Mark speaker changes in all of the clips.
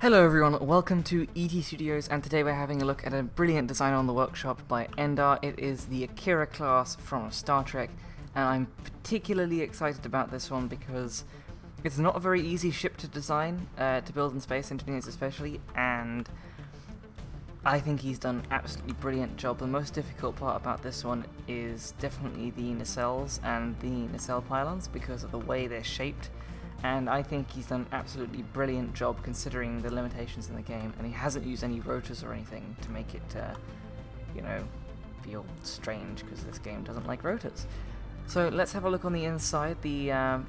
Speaker 1: Hello everyone, welcome to ET Studios, and today we're having a look at a brilliant design on the workshop by Endar. It is the Akira class from Star Trek, and I'm particularly excited about this one because it's not a very easy ship to design, to build in space engineers especially, and I think he's done an absolutely brilliant job. The most difficult part about this one is definitely the nacelles and the nacelle pylons because of the way they're shaped. And I think he's done an absolutely brilliant job considering the limitations in the game, and he hasn't used any rotors or anything to make it, feel strange, because this game doesn't like rotors. So let's have a look on the inside. The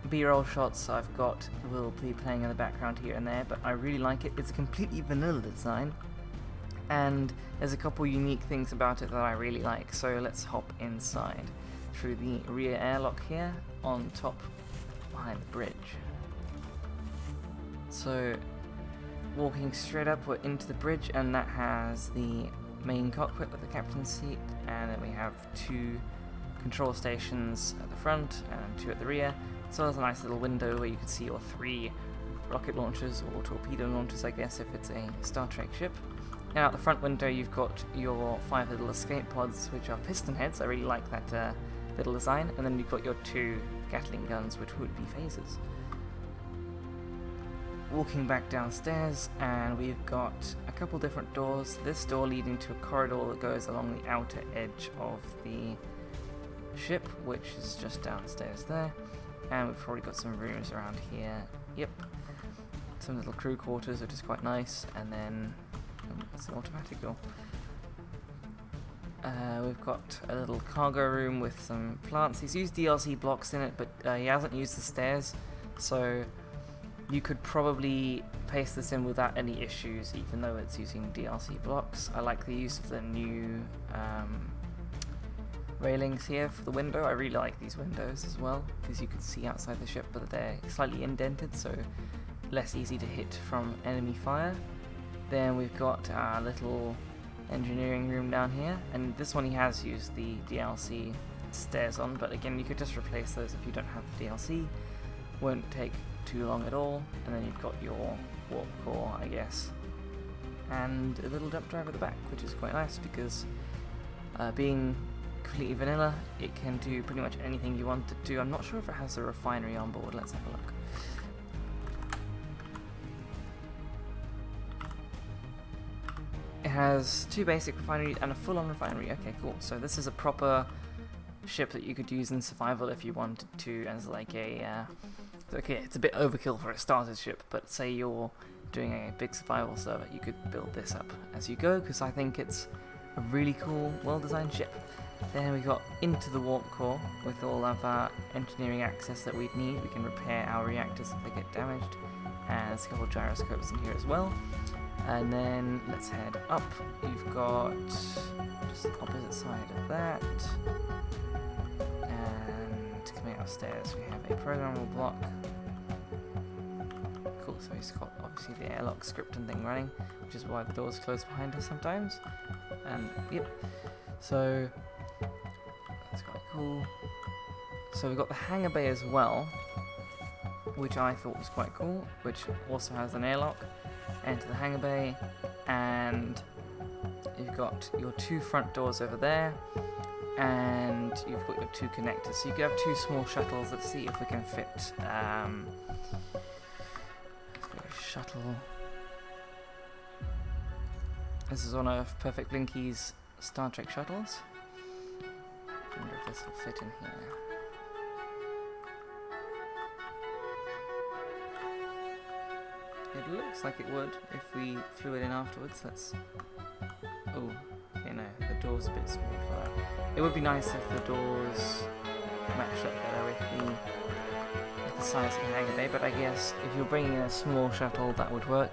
Speaker 1: B-roll shots I've got will be playing in the background here and there, but I really like it. It's a completely vanilla design, and there's a couple unique things about it that I really like. So let's hop inside through the rear airlock here on top behind the bridge. So walking straight up, we're into the bridge, and that has the main cockpit with the captain's seat, and then we have two control stations at the front and two at the rear, as well as a nice little window where you can see your three rocket launchers, or torpedo launchers I guess if it's a Star Trek ship. And out the front window you've got your 5 little escape pods, which are piston heads. I really like that little design. And then you've got your 2 Gatling guns, which would be phasers. Walking back downstairs, and we've got a couple different doors. This door leading to a corridor that goes along the outer edge of the ship, which is just downstairs there. And we've probably got some rooms around here. Yep. Some little crew quarters, which is quite nice. And then that's an automatic door. We've got a little cargo room with some plants. He's used DLC blocks in it, but he hasn't used the stairs, so you could probably paste this in without any issues, even though it's using DLC blocks. I like the use of the new railings here for the window. I really like these windows as well, because you can see outside the ship, but they're slightly indented, so less easy to hit from enemy fire. Then we've got our little engineering room down here, and this one he has used the DLC stairs on, but again you could just replace those if you don't have the DLC. Won't take too long at all. And then you've got your warp core, I guess, and a little dump drive at the back, which is quite nice because being completely vanilla, it can do pretty much anything you want it to do. I'm not sure if it has a refinery on board. Let's have a look. It has 2 basic refineries and a full-on refinery. Okay, cool. So this is a proper ship that you could use in survival if you wanted to, as like a... okay, it's a bit overkill for a starter ship, but say you're doing a big survival server, you could build this up as you go, because I think it's a really cool, well-designed ship. Then we got into the warp core with all of our engineering access that we'd need. We can repair our reactors if they get damaged, and there's a couple of gyroscopes in here as well. And then let's head up. You've got just the opposite side of that, and coming upstairs we have a programmable block. Cool, so he's got obviously the airlock script and thing running, which is why the doors close behind us sometimes. And yep, so that's quite cool. So we've got the hangar bay as well, which I thought was quite cool, which also has an airlock. Enter the hangar bay, and you've got your 2 front doors over there, and you've got your 2 connectors. So you could have 2 small shuttles. Let's see if we can fit a shuttle. This is one of Perfect Blinky's Star Trek shuttles. I wonder if this will fit in here. It looks like it would if we flew it in afterwards. Let's... oh, okay, no, the door's a bit small for that. It would be nice if the doors matched up better with the size of the hangar bay, but I guess if you're bringing in a small shuttle, that would work.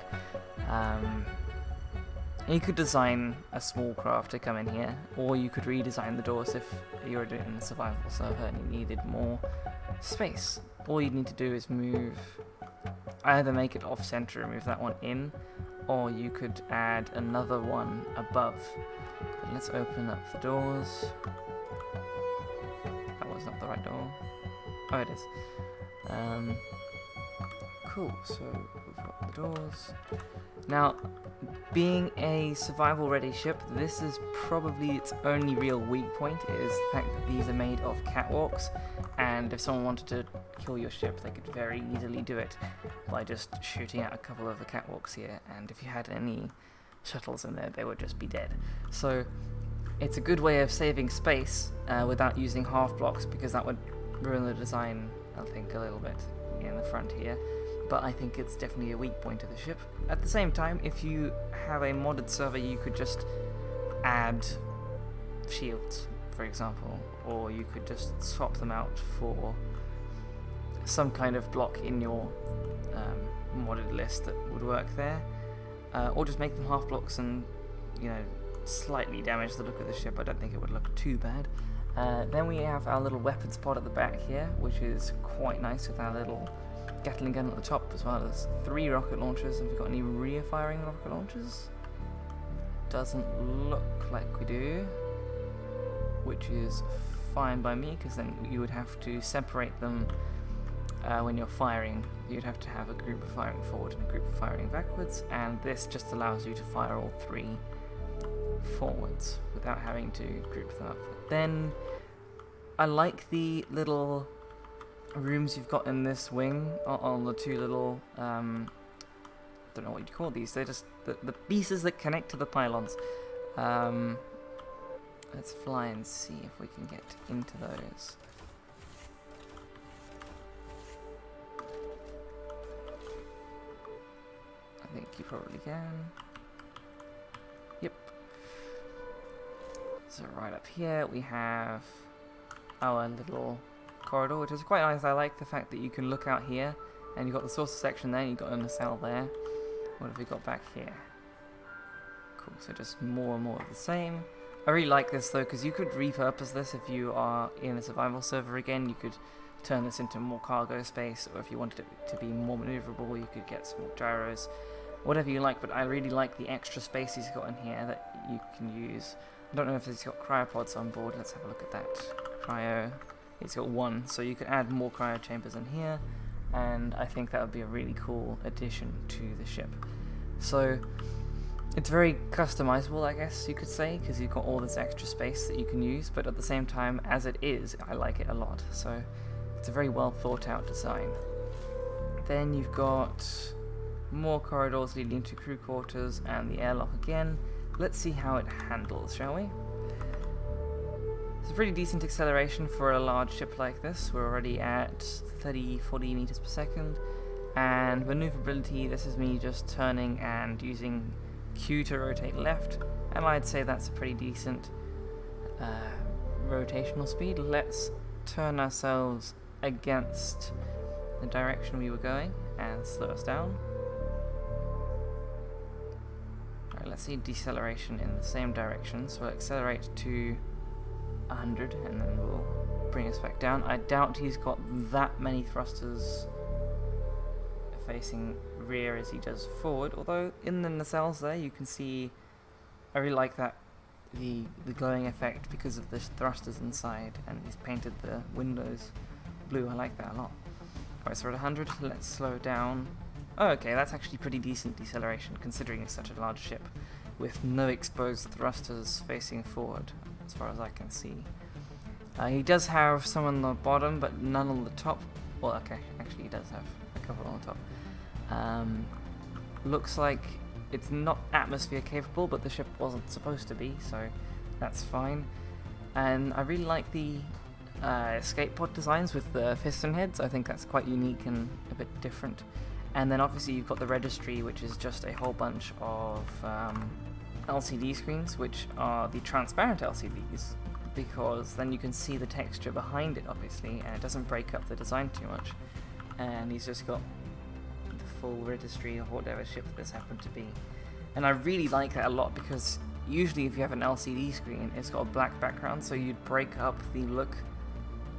Speaker 1: You could design a small craft to come in here, or you could redesign the doors if you were doing a survival server and you needed more space. All you need to do is move... either make it off-center and move that one in, or you could add another one above. But let's open up the doors. That was not the right door. Oh, it is. Cool, so we've got the doors. Now, being a survival-ready ship, this is probably its only real weak point, is the fact that these are made of catwalks, and if someone wanted to kill your ship, they could very easily do it by just shooting out a couple of the catwalks here, and if you had any shuttles in there, they would just be dead. So, it's a good way of saving space without using half blocks, because that would ruin the design, I think, a little bit in the front here. But I think it's definitely a weak point of the ship. At the same time, if you have a modded server, you could just add shields, for example, or you could just swap them out for some kind of block in your modded list that would work there, or just make them half blocks and, you know, slightly damage the look of the ship. I don't think it would look too bad. Then we have our little weapons pod at the back here, which is quite nice with our little Gatling gun at the top, as well as 3 rocket launchers. Have we got any rear firing rocket launchers? Doesn't look like we do, which is fine by me, because then you would have to separate them when you're firing. You'd have to have a group of firing forward and a group of firing backwards, and this just allows you to fire all 3 forwards without having to group them up. Then I like the little rooms you've got in this wing on the 2 little don't know what you call these, they're just the pieces that connect to the pylons. Let's fly and see if we can get into those. I think you probably can. Yep. So right up here we have our little corridor, which is quite nice. I like the fact that you can look out here, and you've got the saucer section there, and you've got a nacelle there. What have we got back here? Cool, so just more and more of the same. I really like this though, because you could repurpose this if you are in a survival server again. You could turn this into more cargo space, or if you wanted it to be more maneuverable, you could get some more gyros, whatever you like. But I really like the extra space he's got in here that you can use. I don't know if he's got cryopods on board. Let's have a look at that. Cryo. It's got 1, so you could add more cryo chambers in here, and I think that would be a really cool addition to the ship. So it's very customizable, I guess you could say, because you've got all this extra space that you can use, but at the same time, as it is, I like it a lot. So it's a very well thought out design. Then you've got more corridors leading to crew quarters and the airlock again. Let's see how it handles, shall we? It's a pretty decent acceleration for a large ship like this. We're already at 30-40 meters per second. And maneuverability, this is me just turning and using Q to rotate left. And I'd say that's a pretty decent rotational speed. Let's turn ourselves against the direction we were going and slow us down. Alright, let's see deceleration in the same direction. So we'll accelerate to 100 and then we'll bring us back down. I doubt he's got that many thrusters facing rear as he does forward, although in the nacelles there you can see, I really like that, the glowing effect because of the thrusters inside, and he's painted the windows blue. I like that a lot. Alright, so we're at 100, let's slow down. Oh, okay, that's actually pretty decent deceleration considering it's such a large ship with no exposed thrusters facing forward, as far as I can see. He does have some on the bottom, but none on the top. Well, okay, actually he does have a couple on the top. Looks like it's not atmosphere capable, but the ship wasn't supposed to be, so that's fine. And I really like the escape pod designs with the piston heads. I think that's quite unique and a bit different. And then obviously you've got the registry, which is just a whole bunch of LCD screens, which are the transparent LCDs, because then you can see the texture behind it, obviously, and it doesn't break up the design too much. And he's just got the full registry of whatever ship this happened to be. And I really like that a lot, because usually if you have an LCD screen, it's got a black background, so you'd break up the look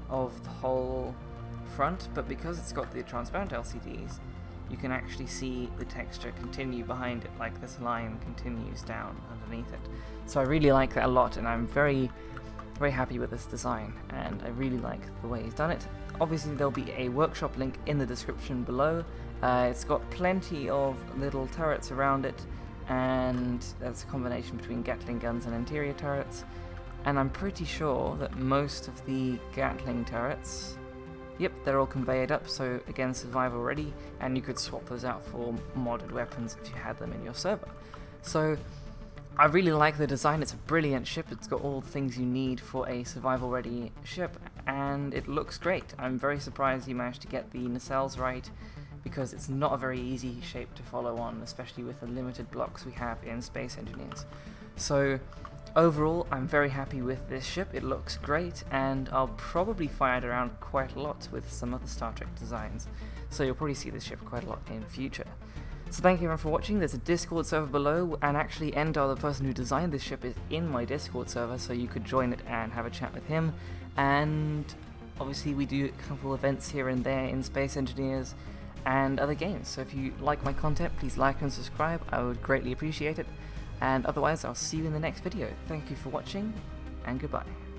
Speaker 1: of the whole front, but because it's got the transparent LCDs, you can actually see the texture continue behind it, like this line continues down underneath it. So I really like that a lot, and I'm very happy with this design, and I really like the way he's done it. Obviously there'll be a workshop link in the description below, It's got plenty of little turrets around it, and that's a combination between Gatling guns and interior turrets. And I'm pretty sure that most of the Gatling turrets, yep, they're all conveyed up, so again, survival ready, and you could swap those out for modded weapons if you had them in your server. So I really like the design. It's a brilliant ship. It's got all the things you need for a survival ready ship, and it looks great. I'm very surprised you managed to get the nacelles right, because it's not a very easy shape to follow on, especially with the limited blocks we have in Space Engineers. So overall, I'm very happy with this ship. It looks great, and I'll probably fire it around quite a lot with some other Star Trek designs, so you'll probably see this ship quite a lot in future. So thank you everyone for watching. There's a Discord server below, and actually Endar, the person who designed this ship, is in my Discord server, so you could join it and have a chat with him. And obviously we do a couple events here and there in Space Engineers and other games, so if you like my content, please like and subscribe. I would greatly appreciate it. And otherwise, I'll see you in the next video. Thank you for watching, and goodbye.